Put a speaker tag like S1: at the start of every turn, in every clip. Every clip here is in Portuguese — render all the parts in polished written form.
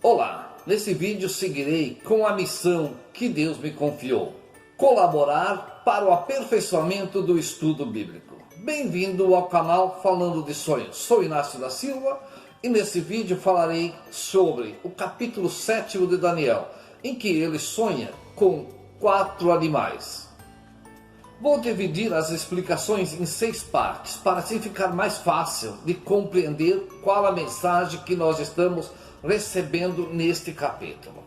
S1: Olá, nesse vídeo seguirei com a missão que Deus me confiou: colaborar para o aperfeiçoamento do estudo bíblico. Bem-vindo ao canal Falando de Sonhos. Sou Inácio da Silva e nesse vídeo falarei sobre o capítulo 7 de Daniel, em que ele sonha com 4 animais. Vou dividir as explicações em 6 partes, para assim ficar mais fácil de compreender qual a mensagem que nós estamos recebendo neste capítulo.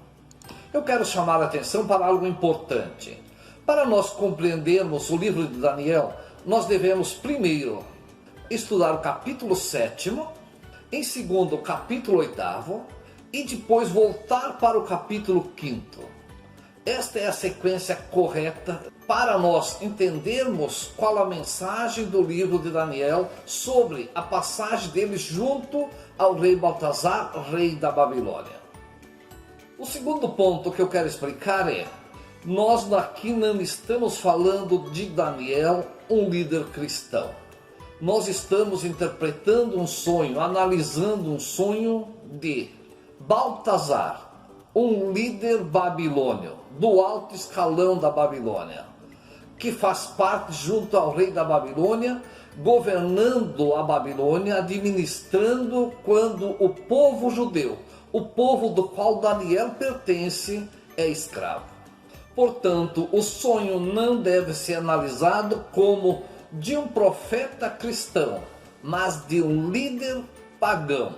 S1: Eu quero chamar a atenção para algo importante. Para nós compreendermos o livro de Daniel, nós devemos primeiro estudar o capítulo 7º, em segundo o capítulo 8º e depois voltar para o capítulo 5º. Esta é a sequência correta para nós entendermos qual a mensagem do livro de Daniel sobre a passagem dele junto ao rei Baltazar, rei da Babilônia. O segundo ponto que eu quero explicar é: nós aqui não estamos falando de Daniel, um líder cristão. Nós estamos interpretando um sonho, analisando um sonho de Baltazar, um líder babilônio, do alto escalão da Babilônia, que faz parte junto ao rei da Babilônia, governando a Babilônia, administrando quando o povo judeu, o povo do qual Daniel pertence, é escravo. Portanto, o sonho não deve ser analisado como de um profeta cristão, mas de um líder pagão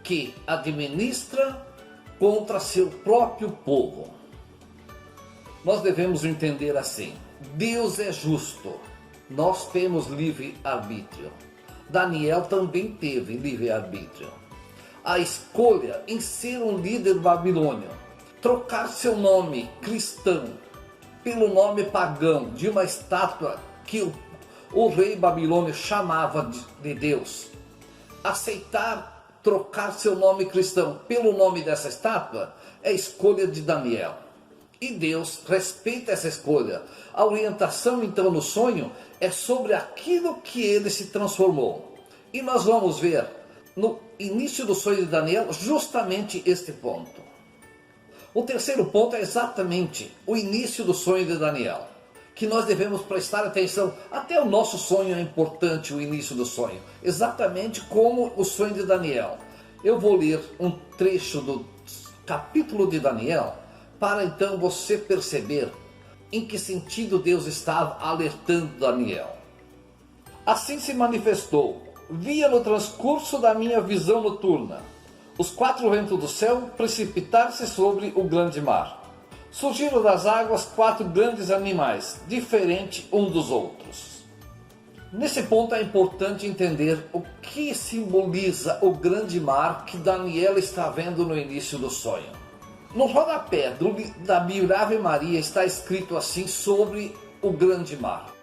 S1: que administra contra seu próprio povo. Nós devemos entender assim: Deus é justo, nós temos livre-arbítrio. Daniel também teve livre-arbítrio. A escolha em ser um líder babilônio, trocar seu nome cristão pelo nome pagão de uma estátua que o rei babilônio chamava de Deus, aceitar trocar seu nome cristão pelo nome dessa estátua, é escolha de Daniel. E Deus respeita essa escolha. A orientação então no sonho é sobre aquilo que ele se transformou. E nós vamos ver no início do sonho de Daniel justamente este ponto. O terceiro ponto é exatamente o início do sonho de Daniel, que nós devemos prestar atenção. Até o nosso sonho é importante, o início do sonho, exatamente como o sonho de Daniel. Eu vou ler um trecho do capítulo de Daniel, para então você perceber em que sentido Deus estava alertando Daniel. Assim se manifestou: via no transcurso da minha visão noturna os 4 ventos do céu precipitar-se sobre o grande mar. Surgiram das águas 4 grandes animais, diferentes um dos outros. Nesse ponto é importante entender o que simboliza o grande mar que Daniel está vendo no início do sonho. No rodapé da Bíblia Ave Maria está escrito assim sobre o grande mar.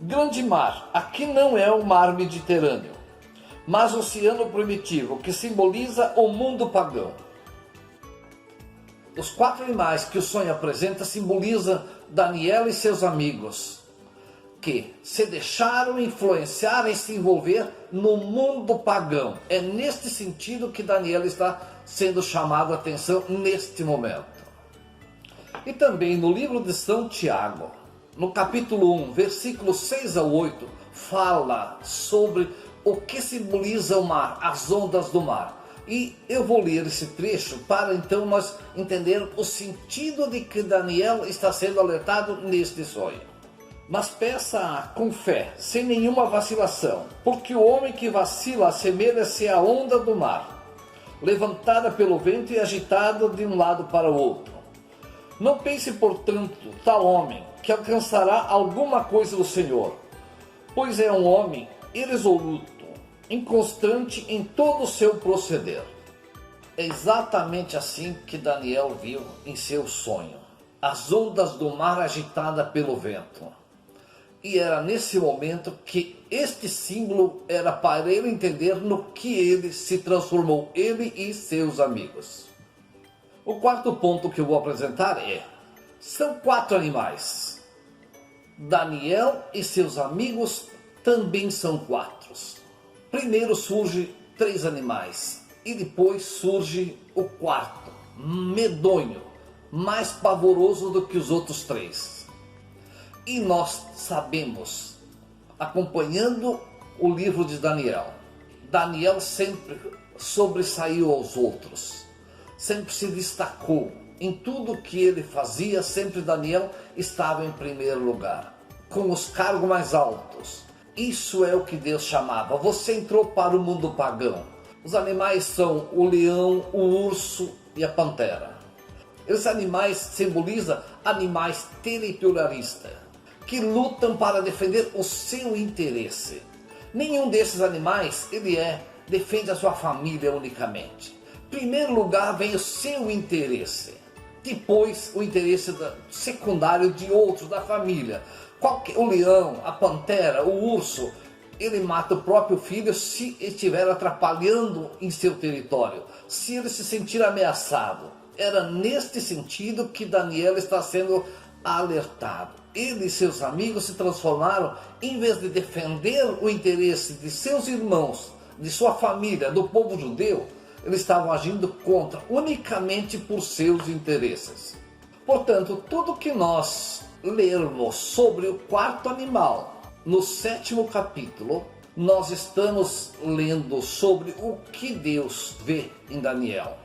S1: Grande mar, aqui não é o mar Mediterrâneo, mas o oceano primitivo, que simboliza o mundo pagão. Os 4 animais que o sonho apresenta simbolizam Daniel e seus amigos, que se deixaram influenciar e se envolver no mundo pagão. É neste sentido que Daniel está sendo chamado a atenção neste momento. E também no livro de São Tiago, no capítulo 1, versículos 6 a 8, fala sobre o que simboliza o mar, as ondas do mar. E eu vou ler esse trecho para então nós entendermos o sentido de que Daniel está sendo alertado neste sonho. Mas peça com fé, sem nenhuma vacilação, porque o homem que vacila assemelha-se à onda do mar, levantada pelo vento e agitada de um lado para o outro. Não pense, portanto, tal homem que alcançará alguma coisa do Senhor, pois é um homem irresoluto, inconstante em todo o seu proceder. É exatamente assim que Daniel viu em seu sonho: as ondas do mar agitadas pelo vento. E era nesse momento que este símbolo era para ele entender no que ele se transformou, ele e seus amigos. O quarto ponto que eu vou apresentar é: são 4 animais. Daniel e seus amigos também são 4. Primeiro surge 3 animais, E depois surge o quarto, medonho, mais pavoroso do que os outros três. E nós sabemos, acompanhando o livro de Daniel, Daniel sempre sobressaiu aos outros, sempre se destacou. Em tudo que ele fazia, sempre Daniel estava em primeiro lugar, com os cargos mais altos. Isso é o que Deus chamava. Você entrou para o mundo pagão. Os animais são o leão, o urso e a pantera. Esses animais simbolizam animais territorialistas, que lutam para defender o seu interesse. Nenhum desses animais defende a sua família unicamente. Em primeiro lugar vem o seu interesse. Depois o interesse secundário de outros, da família. O leão, a pantera, o urso, ele mata o próprio filho se estiver atrapalhando em seu território, se ele se sentir ameaçado. Era neste sentido que Daniel está sendo alertado. Ele e seus amigos se transformaram, em vez de defender o interesse de seus irmãos, de sua família, do povo judeu, eles estavam agindo unicamente por seus interesses. Portanto, tudo que nós lermos sobre o quarto animal, no 7º capítulo, nós estamos lendo sobre o que Deus vê em Daniel.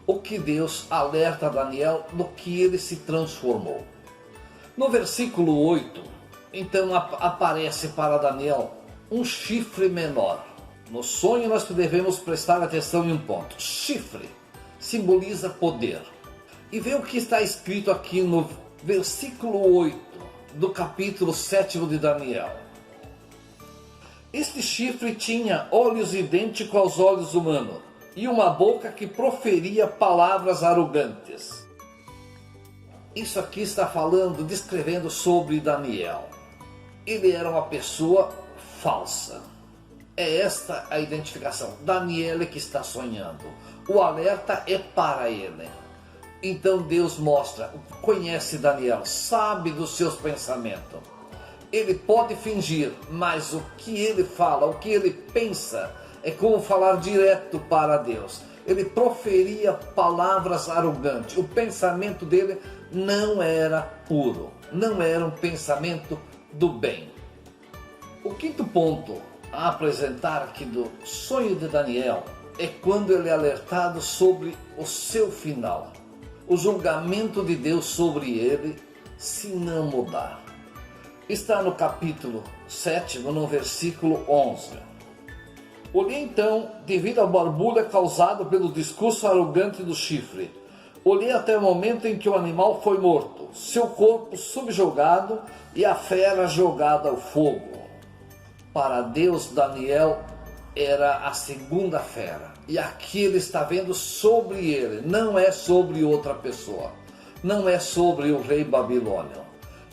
S1: O que Deus alerta a Daniel no que ele se transformou. No versículo 8, então aparece para Daniel um chifre menor. No sonho nós devemos prestar atenção em um ponto. Chifre simboliza poder. E vê o que está escrito aqui no versículo 8 do capítulo 7 de Daniel. Este chifre tinha olhos idênticos aos olhos humanos e uma boca que proferia palavras arrogantes. Isso aqui está falando, descrevendo sobre Daniel. Ele era uma pessoa falsa. É esta a identificação. Daniel é que está sonhando. O alerta é para ele. Então Deus mostra, conhece Daniel, sabe dos seus pensamentos. Ele pode fingir, mas o que ele fala, o que ele pensa, é como falar direto para Deus. Ele proferia palavras arrogantes. O pensamento dele não era puro, não era um pensamento do bem. O quinto ponto a apresentar aqui do sonho de Daniel é quando ele é alertado sobre o seu final, o julgamento de Deus sobre ele se não mudar. Está no capítulo 7, no versículo 11. Olhei então, devido à borbulha causada pelo discurso arrogante do chifre. Olhei até o momento em que o animal foi morto, seu corpo subjugado e a fera jogada ao fogo. Para Deus, Daniel era a segunda fera. E aqui ele está vendo sobre ele, não é sobre outra pessoa. Não é sobre o rei babilônio.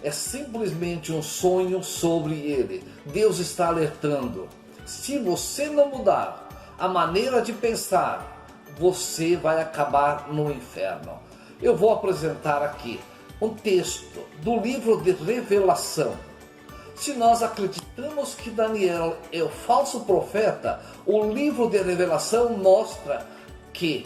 S1: É simplesmente um sonho sobre ele. Deus está alertando. Se você não mudar a maneira de pensar, você vai acabar no inferno. Eu vou apresentar aqui um texto do livro de Revelação. Se nós acreditamos que Daniel é o falso profeta, o livro de Revelação mostra que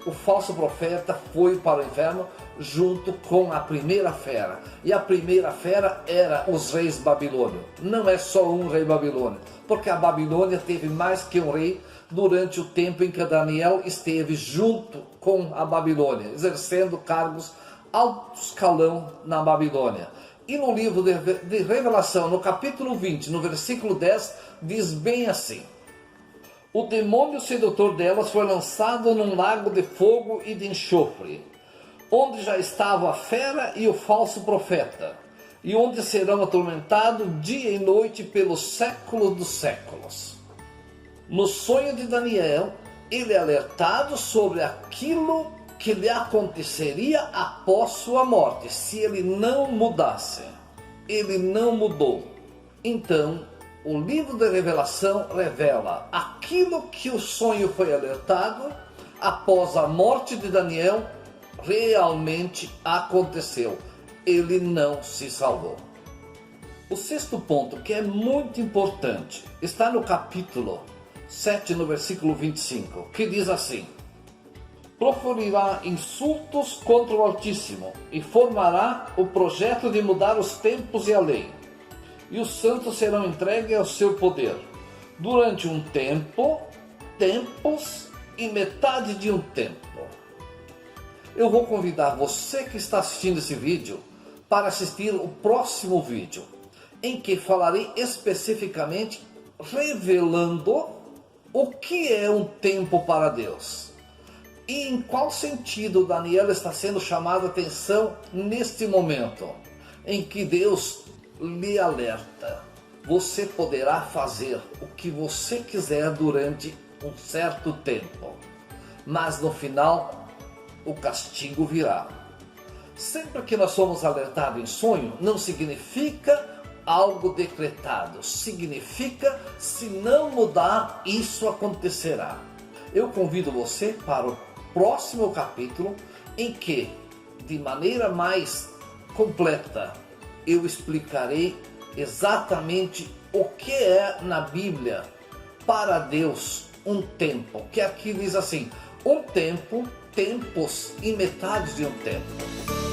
S1: o falso profeta foi para o inferno junto com a primeira fera. E a primeira fera era os reis babilônios. Não é só um rei babilônio, porque a Babilônia teve mais que um rei durante o tempo em que Daniel esteve junto com a Babilônia, exercendo cargos alto escalão na Babilônia. E no livro de Revelação, no capítulo 20, no versículo 10, diz bem assim: o demônio sedutor delas foi lançado num lago de fogo e de enxofre, onde já estava a fera e o falso profeta, e onde serão atormentados dia e noite pelos séculos dos séculos. No sonho de Daniel, ele é alertado sobre aquilo que lhe aconteceria após sua morte, se ele não mudasse. Ele não mudou. Então, o livro da Revelação revela aquilo que o sonho foi alertado após a morte de Daniel, realmente aconteceu. Ele não se salvou. O sexto ponto, que é muito importante, está no capítulo 7, no versículo 25, que diz assim: proferirá insultos contra o Altíssimo e formará o projeto de mudar os tempos e a lei. E os santos serão entregues ao seu poder durante um tempo, tempos e metade de um tempo. Eu vou convidar você que está assistindo esse vídeo para assistir o próximo vídeo, em que falarei especificamente revelando o que é um tempo para Deus. E em qual sentido Daniel está sendo chamado a atenção neste momento, em que Deus lhe alerta: você poderá fazer o que você quiser durante um certo tempo, mas no final o castigo virá. Sempre que nós somos alertados em sonho, não significa algo decretado, significa, se não mudar, isso acontecerá. Eu convido você para o próximo capítulo, em que, de maneira mais completa, eu explicarei exatamente o que é na Bíblia para Deus um tempo, que aqui diz assim: um tempo, tempos e metade de um tempo.